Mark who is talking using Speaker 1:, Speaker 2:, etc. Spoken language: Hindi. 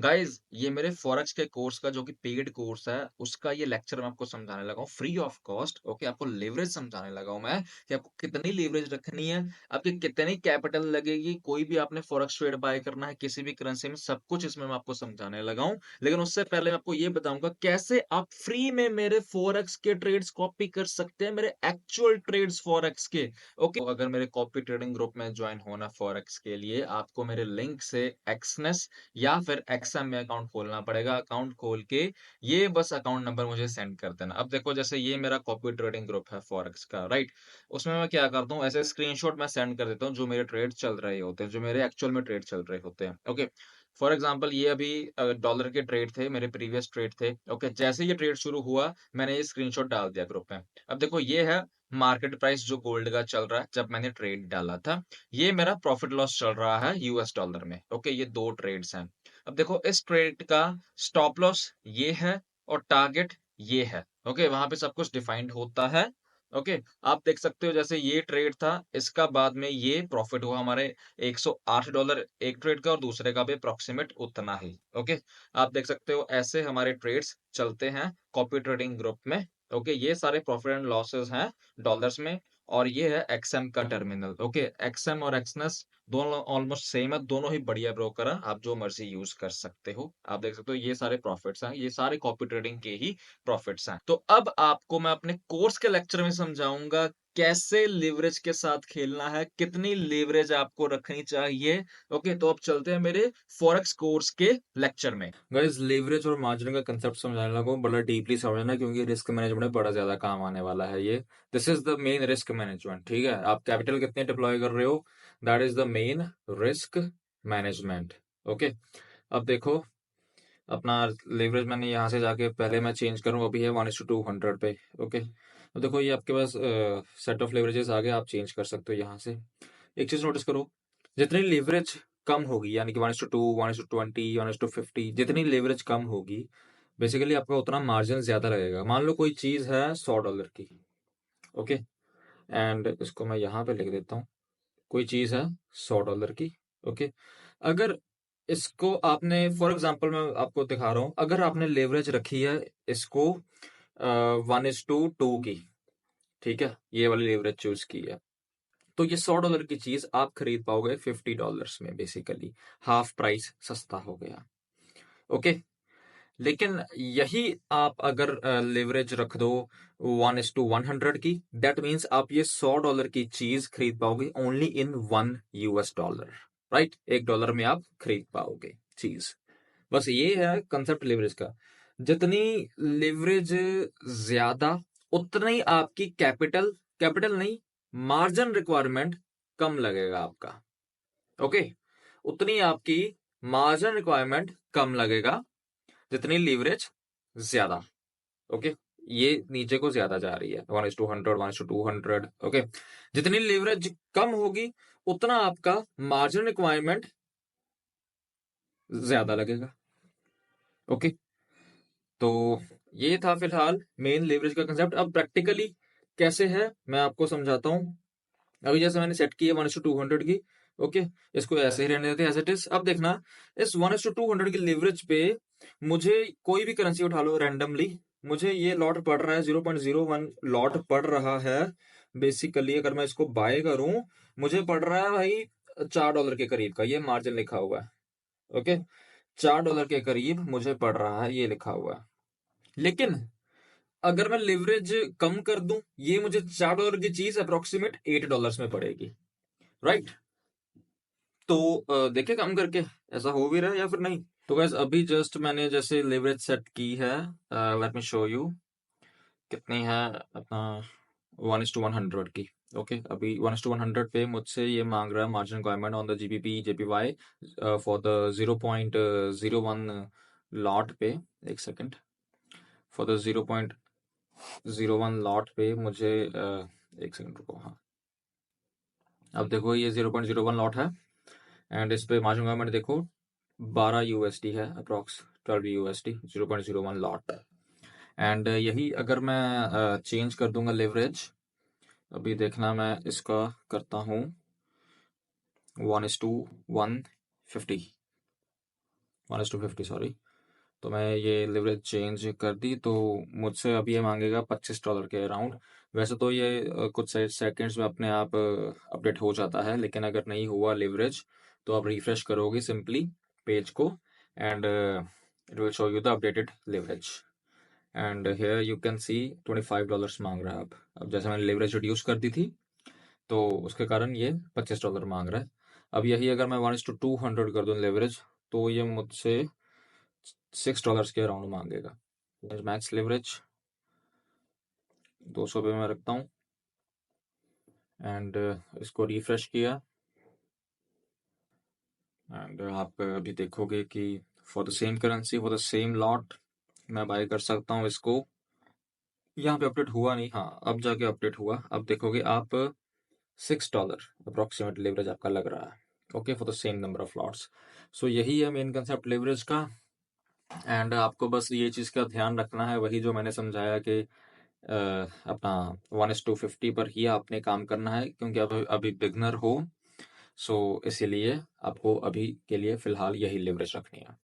Speaker 1: गाइस ये मेरे फॉरेक्स के कोर्स का जो कि पेड कोर्स है, उसका ये लेक्चर मैं आपको समझाने लगा हूँ फ्री ऑफ कॉस्ट। ओके, आपको लेवरेज समझाने लगा हूँ मैं कि आपको कितनी लेवरेज रखनी है, आपकी कितनी कैपिटल लगेगी, कोई भी आपने फॉरेक्स ट्रेड बाय करना है किसी भी करेंसी में, सब कुछ इसमें मैं आपको समझाने लगा हूँ। लेकिन उससे पहले मैं आपको ये बताऊंगा कैसे आप फ्री में मेरे फॉरेक्स के ट्रेड्स कॉपी कर सकते हैं, मेरे एक्चुअल ट्रेड्स फॉरेक्स के। ओके, तो अगर मेरे कॉपी ट्रेडिंग ग्रुप में ज्वाइन होना फॉरेक्स के लिए, आपको मेरे लिंक से एक्सनेस या फिर एक्सएम में अकाउंट खोलना पड़ेगा। अकाउंट खोल के ये बस अकाउंट नंबर मुझे सेंड कर देना। अब देखो जैसे ये मेरा कॉपी ट्रेडिंग ग्रुप है फॉरेक्स का, राइट? उसमें मैं क्या करता हूँ, ऐसे स्क्रीनशॉट मैं सेंड कर देता हूँ जो मेरे ट्रेड चल रहे होते हैं, जो मेरे एक्चुअल में ट्रेड चल रहे होते हैं। ओके, फॉर एग्जाम्पल ये अभी डॉलर के ट्रेड थे, मेरे प्रीवियस ट्रेड थे। ओके, जैसे ये ट्रेड शुरू हुआ मैंने ये स्क्रीनशॉट डाल दिया ग्रुप में। अब देखो ये है मार्केट प्राइस जो गोल्ड का चल रहा है जब मैंने ट्रेड डाला था। ये मेरा प्रॉफिट लॉस चल रहा है यूएस डॉलर में। ओके, ये दो ट्रेड्स हैं। अब देखो इस ट्रेड का स्टॉप लॉस ये है और टारगेट ये है। ओके, वहां पे सब कुछ डिफाइंड होता है। ओके, आप देख सकते हो जैसे ये ट्रेड था, इसका बाद में ये प्रॉफिट हुआ हमारे $108 एक ट्रेड का और दूसरे का भी अप्रोक्सीमेट उतना ही। ओके, आप देख सकते हो ऐसे हमारे ट्रेड्स चलते हैं कॉपी ट्रेडिंग ग्रुप में। ओके, ये सारे प्रॉफिट एंड लॉसेस हैं डॉलर्स में। और ये है एक्सएम का टर्मिनल। ओके, एक्सएम और एक्सनेस दोनों ऑलमोस्ट सेम है, दोनों ही बढ़िया ब्रोकर है, आप जो मर्जी यूज कर सकते हो। आप देख सकते हो ये सारे प्रॉफिट्स हैं, ये सारे कॉपी ट्रेडिंग के ही प्रॉफिट्स हैं। तो अब आपको मैं अपने कोर्स के लेक्चर में समझाऊंगा कैसे लेवरेज के साथ खेलना है, कितनी लेवरेज आपको रखनी चाहिए। ओके, तो अब चलते हैं मेरे फॉरेक्स कोर्स के लेक्चर में। गाइस लेवरेज और मार्जिन का कंसेप्ट समझाने लगा हूं, बड़ा डीपली समझना क्योंकि रिस्क मैनेजमेंट में बड़ा ज्यादा काम आने वाला है ये। This is the main risk management. ठीक है, आप कैपिटल कितने डिप्लॉय कर रहे हो, that is the main risk management. Okay, अब देखो अपना लेवरेज मैंने यहाँ से जाके पहले मैं चेंज करूँ, अभी है 1:200 पे। ओके, अब देखो ये आपके पास सेट ऑफ लेवरेजेस आ गए, आप चेंज कर सकते हो यहाँ से। एक चीज नोटिस करो, जितनी लेवरेज कम होगी यानी कि 1:2, 1:20, 1:50, जितनी लेवरेज कम होगी बेसिकली आपका उतना मार्जिन ज्यादा लगेगा। मान लो कोई चीज है $100 की। ओके, एंड इसको मैं यहाँ पे लिख देता हूँ, कोई चीज है $100 की। ओके, अगर इसको आपने फॉर एग्जांपल मैं आपको दिखा रहा हूं, अगर आपने लेवरेज रखी है इसको 1:2 की, ठीक है, ये वाली लेवरेज चूज की है, तो ये $100 की चीज आप खरीद पाओगे $50 में, बेसिकली हाफ प्राइस सस्ता हो गया। ओके, लेकिन यही आप अगर लेवरेज रख दो 1:100 की, दैट मीन्स आप ये $100 की चीज खरीद पाओगे ओनली इन $1, राइट? $1 में आप खरीद पाओगे चीज। बस ये है कंसेप्ट लेवरेज का। जितनी लेवरेज ज्यादा, उतनी आपकी कैपिटल कैपिटल नहीं, मार्जिन रिक्वायरमेंट कम लगेगा आपका। ओके, उतनी आपकी मार्जिन रिक्वायरमेंट कम लगेगा जितनी लीवरेज ज्यादा। ओके, ये नीचे को ज्यादा जा रही है 1:100, 1:200। ओके, जितनी लीवरेज कम होगी उतना आपका मार्जिन रिक्वायरमेंट ज्यादा लगेगा। ओके, तो ये था फिलहाल मेन लेवरेज का कंसेप्ट। अब प्रैक्टिकली कैसे है मैं आपको समझाता हूँ। अभी जैसे मैंने सेट की है 1:200 की। ओके, इसको ऐसे ही रहने देते हैं एज इट इज। अब देखना, इस 1:200 की लेवरेज पे मुझे कोई भी करेंसी उठा लो रैंडमली, मुझे ये लॉट पड़ रहा है 0.01 लॉट पड़ रहा है। बेसिकली अगर मैं इसको बाय करूं, मुझे पड़ रहा है भाई $4 के करीब का, ये मार्जिन लिखा हुआ है। ओके, $4 के करीब मुझे पड़ रहा है, ये लिखा हुआ है। लेकिन अगर मैं लिवरेज कम कर दूं, ये मुझे $4 की चीज अप्रोक्सीमेट $8 में पड़ेगी, राइट? तो देखे कम करके ऐसा हो भी रहा है या फिर नहीं। तो गैस अभी जस्ट मैंने जैसे लेवरेज सेट की है, लेट मी शो यू कितनी है अपना 1:100 की। ओके, अभी 1:100 पे मुझसे ये मांग रहा है margin requirement on the GBP JPY for the 0.01 lot पे। एक सेकेंड, फॉर द 0.01 लॉट पे मुझे एक सेकंड रुको। हाँ, अब देखो ये 0.01 लॉट है एंड इस पे मार्जिन रिक्वायरमेंट देखो $12 है, अप्रॉक्स $12, 0.01 लॉट। एंड यही अगर मैं चेंज कर दूंगा लेवरेज, अभी देखना मैं इसका करता हूँ 1:150।
Speaker 2: 1:50 सॉरी। तो मैं ये लिवरेज चेंज कर दी, तो मुझसे अभी ये मांगेगा $25 के अराउंड। वैसे तो ये कुछ सेकंड्स में अपने आप अपडेट हो जाता है, लेकिन अगर नहीं हुआ लिवरेज तो आप रिफ्रेश करोगे सिंपली पेज को, and it will show you the updated leverage. And here you can see $25 मांग रहा है अब जैसे मैंने लिवरेज रिड्यूस कर दी थी, तो उसके कारण ये $25 मांग रहा है। अब यही अगर मैं 1:200 कर दूं लेवरेज, तो ये मुझसे $6 के अराउंड मांगेगा। मैक्स लेवरेज 200 पे मैं रखता हूँ, एंड इसको रिफ्रेश किया, एंड आप अभी देखोगे कि for the same currency for the same lot मैं बाय कर सकता हूँ इसको। यहाँ पे अपडेट हुआ नहीं, हाँ अब जाके अपडेट हुआ। अब देखोगे आप $6 अप्रोक्सीमेट लेवरेज आपका लग रहा है, okay, for the same number of lots. So यही है मेन कंसेप्ट लेवरेज का। एंड आपको बस ये चीज़ का ध्यान रखना है, वही जो मैंने समझाया कि अपना 1:50 पर ही आपने काम करना है, क्योंकि आप अभी बिगनर हो। सो इसीलिए आपको अभी के लिए फ़िलहाल यही लिवरेज रखनी है।